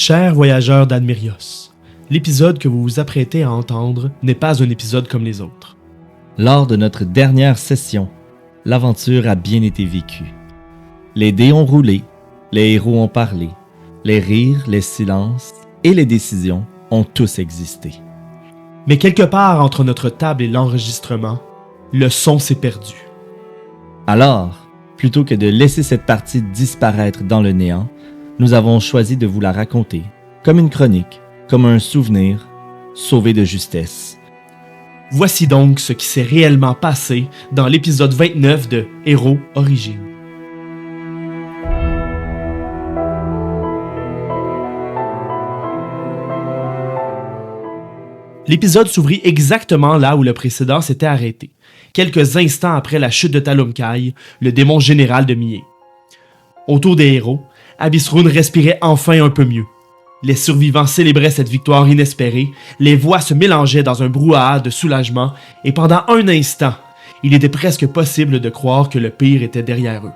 Chers voyageurs d'Admirios, l'épisode que vous vous apprêtez à entendre n'est pas un épisode comme les autres. Lors de notre dernière session, l'aventure a bien été vécue. Les dés ont roulé, les héros ont parlé, les rires, les silences et les décisions ont tous existé. Mais quelque part entre notre table et l'enregistrement, le son s'est perdu. Alors, plutôt que de laisser cette partie disparaître dans le néant, nous avons choisi de vous la raconter, comme une chronique, comme un souvenir, sauvé de justesse. Voici donc ce qui s'est réellement passé dans l'épisode 29 de Héros Origines. L'épisode s'ouvrit exactement là où le précédent s'était arrêté, quelques instants après la chute de Talumkai, le démon général de Miyé. Autour des héros, Abyssrune respirait enfin un peu mieux. Les survivants célébraient cette victoire inespérée, les voix se mélangeaient dans un brouhaha de soulagement, et pendant un instant, il était presque possible de croire que le pire était derrière eux.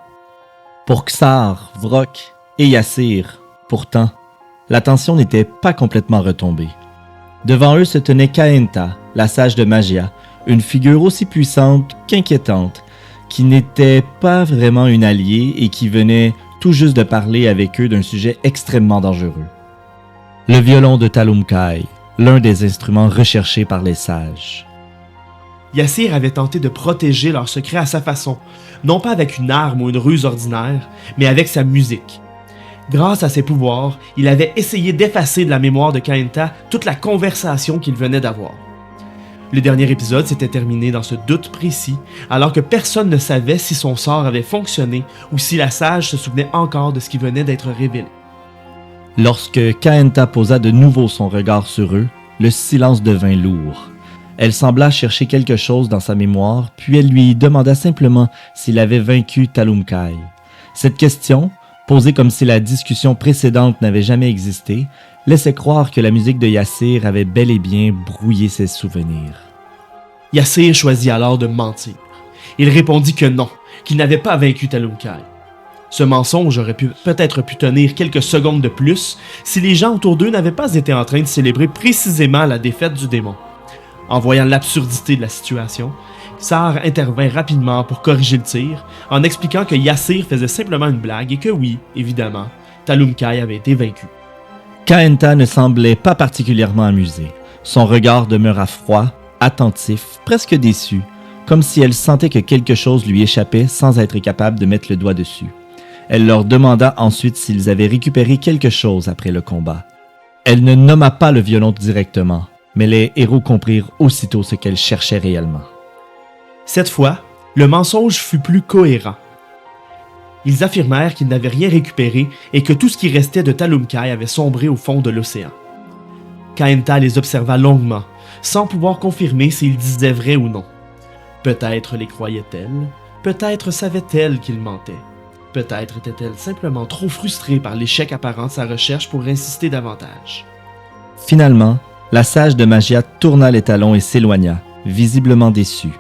Pour Xar, Vrock et Yassir, pourtant, la tension n'était pas complètement retombée. Devant eux se tenait Khaenta, la sage de Magia, une figure aussi puissante qu'inquiétante, qui n'était pas vraiment une alliée et qui venait tout juste de parler avec eux d'un sujet extrêmement dangereux. Le violon de Talumkai, l'un des instruments recherchés par les sages. Yassir avait tenté de protéger leur secret à sa façon, non pas avec une arme ou une ruse ordinaire, mais avec sa musique. Grâce à ses pouvoirs, il avait essayé d'effacer de la mémoire de Khaenta toute la conversation qu'il venait d'avoir. Le dernier épisode s'était terminé dans ce doute précis, alors que personne ne savait si son sort avait fonctionné ou si la sage se souvenait encore de ce qui venait d'être révélé. Lorsque Khaenta posa de nouveau son regard sur eux, le silence devint lourd. Elle sembla chercher quelque chose dans sa mémoire, puis elle lui demanda simplement s'il avait vaincu Talumkai. Cette question, posée comme si la discussion précédente n'avait jamais existé, laissait croire que la musique de Yassir avait bel et bien brouillé ses souvenirs. Yassir choisit alors de mentir. Il répondit que non, qu'il n'avait pas vaincu Talumkai. Ce mensonge aurait peut-être pu tenir quelques secondes de plus si les gens autour d'eux n'avaient pas été en train de célébrer précisément la défaite du démon. En voyant l'absurdité de la situation, Xar intervint rapidement pour corriger le tir, en expliquant que Yassir faisait simplement une blague et que oui, évidemment, Talumkai avait été vaincu. Khaenta ne semblait pas particulièrement amusée. Son regard demeura froid, attentif, presque déçu, comme si elle sentait que quelque chose lui échappait sans être capable de mettre le doigt dessus. Elle leur demanda ensuite s'ils avaient récupéré quelque chose après le combat. Elle ne nomma pas le violon directement, mais les héros comprirent aussitôt ce qu'elle cherchait réellement. Cette fois, le mensonge fut plus cohérent. Ils affirmèrent qu'ils n'avaient rien récupéré et que tout ce qui restait de Talumkai avait sombré au fond de l'océan. Khaenta les observa longuement, sans pouvoir confirmer s'ils disaient vrai ou non. Peut-être les croyait-elle, peut-être savait-elle qu'ils mentaient. Peut-être était-elle simplement trop frustrée par l'échec apparent de sa recherche pour insister davantage. Finalement, la sage de Magia tourna les talons et s'éloigna, visiblement déçue.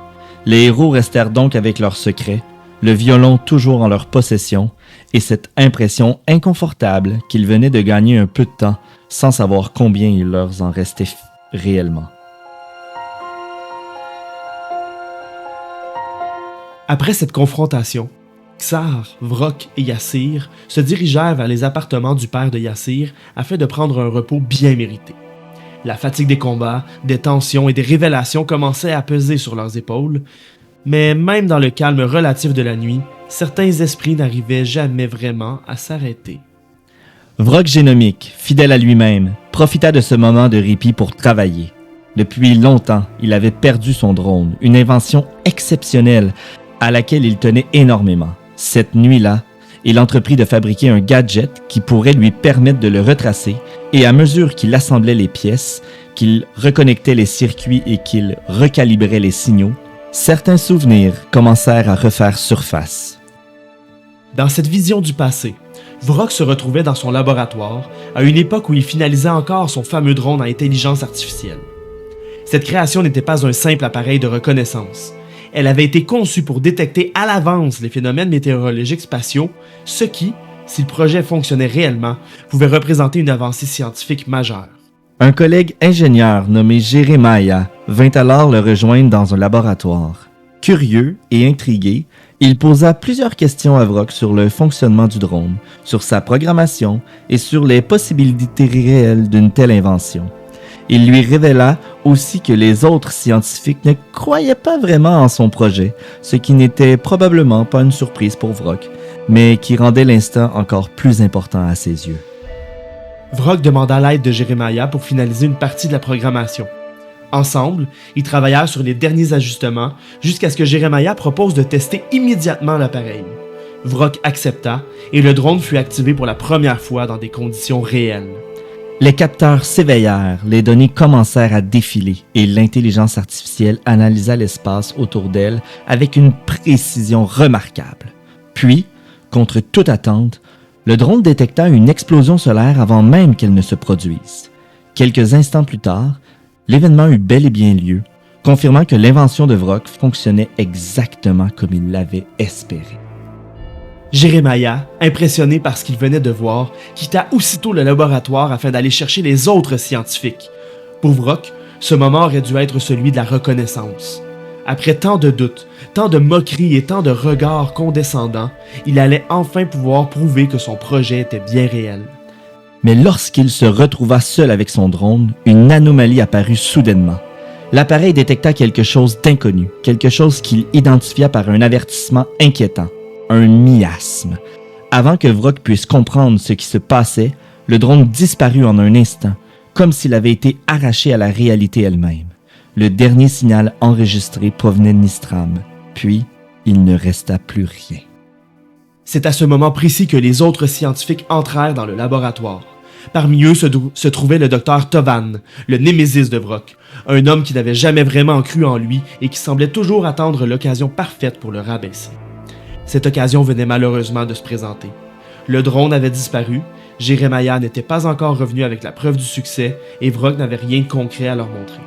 Les héros restèrent donc avec leur secret, le violon toujours en leur possession, et cette impression inconfortable qu'ils venaient de gagner un peu de temps sans savoir combien il leur en restait réellement. Après cette confrontation, Xar, Vrock et Yassir se dirigèrent vers les appartements du père de Yassir afin de prendre un repos bien mérité. La fatigue des combats, des tensions et des révélations commençaient à peser sur leurs épaules, mais même dans le calme relatif de la nuit, certains esprits n'arrivaient jamais vraiment à s'arrêter. Vrock Génomique, fidèle à lui-même, profita de ce moment de répit pour travailler. Depuis longtemps, il avait perdu son drone, une invention exceptionnelle à laquelle il tenait énormément. Cette nuit-là, il entreprit de fabriquer un gadget qui pourrait lui permettre de le retracer, et à mesure qu'il assemblait les pièces, qu'il reconnectait les circuits et qu'il recalibrait les signaux, certains souvenirs commencèrent à refaire surface. Dans cette vision du passé, Vrock se retrouvait dans son laboratoire, à une époque où il finalisait encore son fameux drone à intelligence artificielle. Cette création n'était pas un simple appareil de reconnaissance. Elle avait été conçue pour détecter à l'avance les phénomènes météorologiques spatiaux, ce qui, Si le projet fonctionnait réellement, pouvait représenter une avancée scientifique majeure. Un collègue ingénieur nommé Jeremiah vint alors le rejoindre dans un laboratoire. Curieux et intrigué, il posa plusieurs questions à Vrock sur le fonctionnement du drone, sur sa programmation et sur les possibilités réelles d'une telle invention. Il lui révéla aussi que les autres scientifiques ne croyaient pas vraiment en son projet, ce qui n'était probablement pas une surprise pour Vrock, mais qui rendait l'instant encore plus important à ses yeux. Vrock demanda l'aide de Jeremiah pour finaliser une partie de la programmation. Ensemble, ils travaillèrent sur les derniers ajustements jusqu'à ce que Jeremiah propose de tester immédiatement l'appareil. Vrock accepta et le drone fut activé pour la première fois dans des conditions réelles. Les capteurs s'éveillèrent, les données commencèrent à défiler et l'intelligence artificielle analysa l'espace autour d'elle avec une précision remarquable. Puis, contre toute attente, le drone détecta une explosion solaire avant même qu'elle ne se produise. Quelques instants plus tard, l'événement eut bel et bien lieu, confirmant que l'invention de Vrock fonctionnait exactement comme il l'avait espéré. Jeremiah, impressionné par ce qu'il venait de voir, quitta aussitôt le laboratoire afin d'aller chercher les autres scientifiques. Pour Vrock, ce moment aurait dû être celui de la reconnaissance. Après tant de doutes, tant de moqueries et tant de regards condescendants, il allait enfin pouvoir prouver que son projet était bien réel. Mais lorsqu'il se retrouva seul avec son drone, une anomalie apparut soudainement. L'appareil détecta quelque chose d'inconnu, quelque chose qu'il identifia par un avertissement inquiétant, un miasme. Avant que Vrock puisse comprendre ce qui se passait, le drone disparut en un instant, comme s'il avait été arraché à la réalité elle-même. Le dernier signal enregistré provenait de Nistram, puis il ne resta plus rien. C'est à ce moment précis que les autres scientifiques entrèrent dans le laboratoire. Parmi eux se trouvait le docteur Tovan, le némésis de Vrock, un homme qui n'avait jamais vraiment cru en lui et qui semblait toujours attendre l'occasion parfaite pour le rabaisser. Cette occasion venait malheureusement de se présenter. Le drone avait disparu, Jeremiah n'était pas encore revenu avec la preuve du succès et Vrock n'avait rien de concret à leur montrer.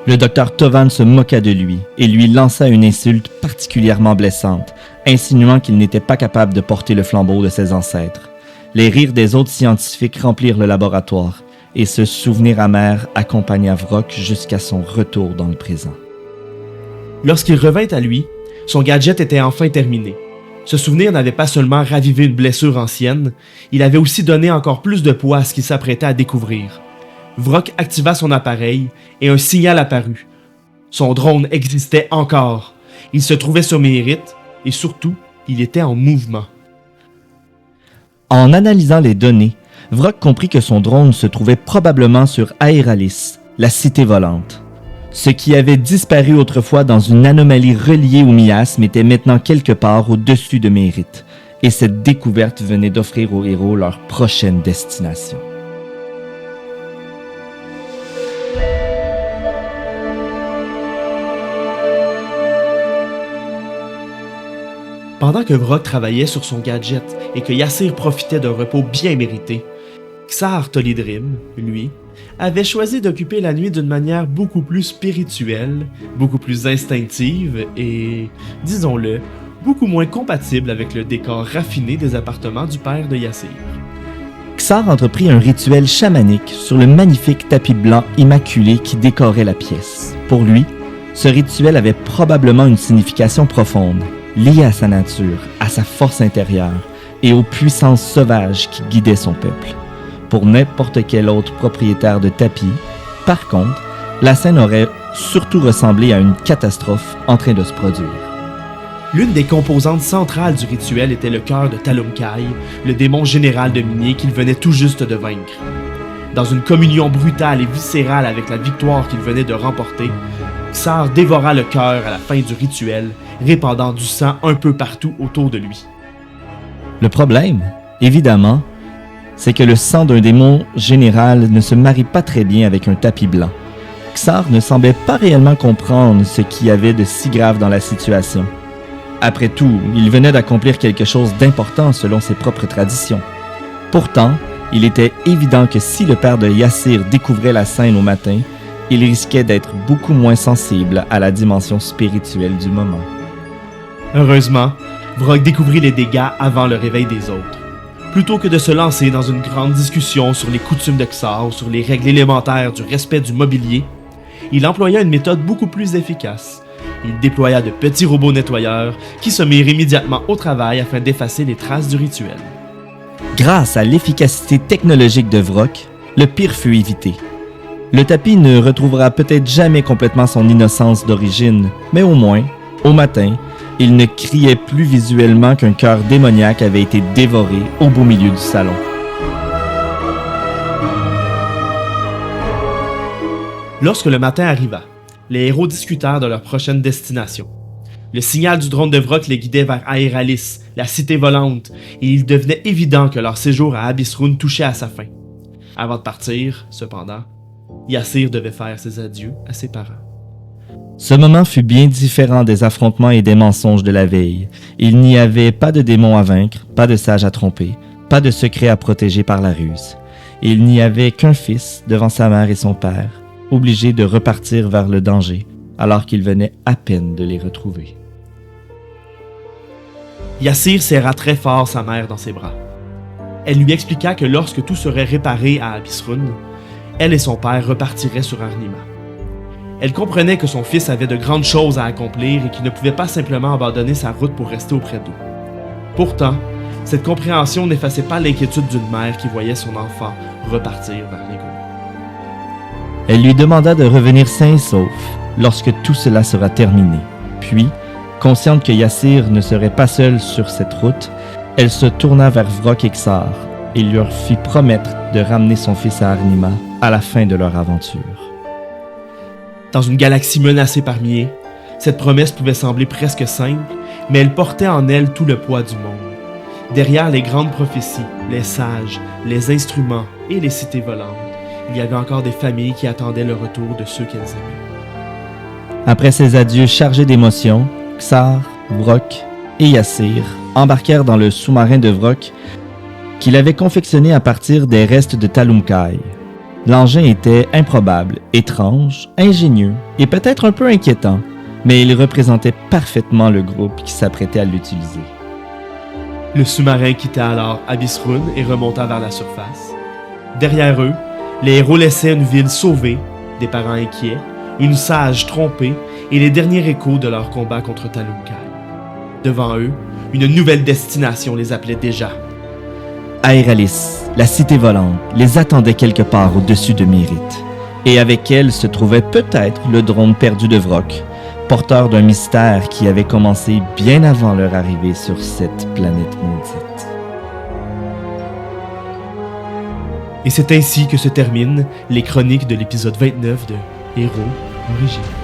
Le docteur Tovan se moqua de lui et lui lança une insulte particulièrement blessante, insinuant qu'il n'était pas capable de porter le flambeau de ses ancêtres. Les rires des autres scientifiques remplirent le laboratoire et ce souvenir amer accompagna Vrock jusqu'à son retour dans le présent. Lorsqu'il revint à lui, son gadget était enfin terminé. Ce souvenir n'avait pas seulement ravivé une blessure ancienne, il avait aussi donné encore plus de poids à ce qu'il s'apprêtait à découvrir. Vrock activa son appareil et un signal apparut. Son drone existait encore. Il se trouvait sur Mérite et surtout, il était en mouvement. En analysant les données, Vrock comprit que son drone se trouvait probablement sur Aeralis, la cité volante. Ce qui avait disparu autrefois dans une anomalie reliée au miasme était maintenant quelque part au-dessus de Mérite, et cette découverte venait d'offrir aux héros leur prochaine destination. Pendant que Vrock travaillait sur son gadget et que Yassir profitait d'un repos bien mérité, Xar Tolidrim, lui, avait choisi d'occuper la nuit d'une manière beaucoup plus spirituelle, beaucoup plus instinctive et, disons-le, beaucoup moins compatible avec le décor raffiné des appartements du père de Yassir. Xar entreprit un rituel chamanique sur le magnifique tapis blanc immaculé qui décorait la pièce. Pour lui, ce rituel avait probablement une signification profonde, liée à sa nature, à sa force intérieure et aux puissances sauvages qui guidaient son peuple. Pour n'importe quel autre propriétaire de tapis, par contre, la scène aurait surtout ressemblé à une catastrophe en train de se produire. L'une des composantes centrales du rituel était le cœur de Talumkai, le démon général de Minier qu'il venait tout juste de vaincre. Dans une communion brutale et viscérale avec la victoire qu'il venait de remporter, Xar dévora le cœur à la fin du rituel, répandant du sang un peu partout autour de lui. Le problème, évidemment, c'est que le sang d'un démon général ne se marie pas très bien avec un tapis blanc. Xar ne semblait pas réellement comprendre ce qu'il y avait de si grave dans la situation. Après tout, il venait d'accomplir quelque chose d'important selon ses propres traditions. Pourtant, il était évident que si le père de Yassir découvrait la scène au matin, il risquait d'être beaucoup moins sensible à la dimension spirituelle du moment. Heureusement, Vrock découvrit les dégâts avant le réveil des autres. Plutôt que de se lancer dans une grande discussion sur les coutumes de Xar ou sur les règles élémentaires du respect du mobilier, il employa une méthode beaucoup plus efficace. Il déploya de petits robots nettoyeurs qui se mirent immédiatement au travail afin d'effacer les traces du rituel. Grâce à l'efficacité technologique de Vrock, le pire fut évité. Le tapis ne retrouvera peut-être jamais complètement son innocence d'origine, mais au moins, au matin, il ne criait plus visuellement qu'un cœur démoniaque avait été dévoré au beau milieu du salon. Lorsque le matin arriva, les héros discutèrent de leur prochaine destination. Le signal du drone de Vrock les guidait vers Aeralis, la cité volante, et il devenait évident que leur séjour à Abyssrune touchait à sa fin. Avant de partir, cependant, Yassir devait faire ses adieux à ses parents. Ce moment fut bien différent des affrontements et des mensonges de la veille. Il n'y avait pas de démons à vaincre, pas de sages à tromper, pas de secrets à protéger par la ruse. Il n'y avait qu'un fils devant sa mère et son père, obligés de repartir vers le danger, alors qu'il venait à peine de les retrouver. Yassir serra très fort sa mère dans ses bras. Elle lui expliqua que lorsque tout serait réparé à Abyssrune, elle et son père repartiraient sur Arnima. Elle comprenait que son fils avait de grandes choses à accomplir et qu'il ne pouvait pas simplement abandonner sa route pour rester auprès d'eux. Pourtant, cette compréhension n'effaçait pas l'inquiétude d'une mère qui voyait son enfant repartir vers l'Ego. Elle lui demanda de revenir sain et sauf lorsque tout cela sera terminé. Puis, consciente que Yassir ne serait pas seul sur cette route, elle se tourna vers Vrock et Xar et leur fit promettre de ramener son fils à Arnima à la fin de leur aventure. Dans une galaxie menacée par milliers, cette promesse pouvait sembler presque simple, mais elle portait en elle tout le poids du monde. Derrière les grandes prophéties, les sages, les instruments et les cités volantes, il y avait encore des familles qui attendaient le retour de ceux qu'elles aimaient. Après ces adieux chargés d'émotions, Xar, Vrock et Yassir embarquèrent dans le sous-marin de Vrock qu'il avait confectionné à partir des restes de Talumkai. L'engin était improbable, étrange, ingénieux et peut-être un peu inquiétant, mais il représentait parfaitement le groupe qui s'apprêtait à l'utiliser. Le sous-marin quitta alors Abyssrune et remonta vers la surface. Derrière eux, les héros laissaient une ville sauvée, des parents inquiets, une sage trompée et les derniers échos de leur combat contre Talumkai. Devant eux, une nouvelle destination les appelait déjà. Aeralis, la cité volante, les attendait quelque part au-dessus de Mérite. Et avec elle se trouvait peut-être le drone perdu de Vrock, porteur d'un mystère qui avait commencé bien avant leur arrivée sur cette planète maudite. Et c'est ainsi que se terminent les chroniques de l'épisode 29 de Héros Origine.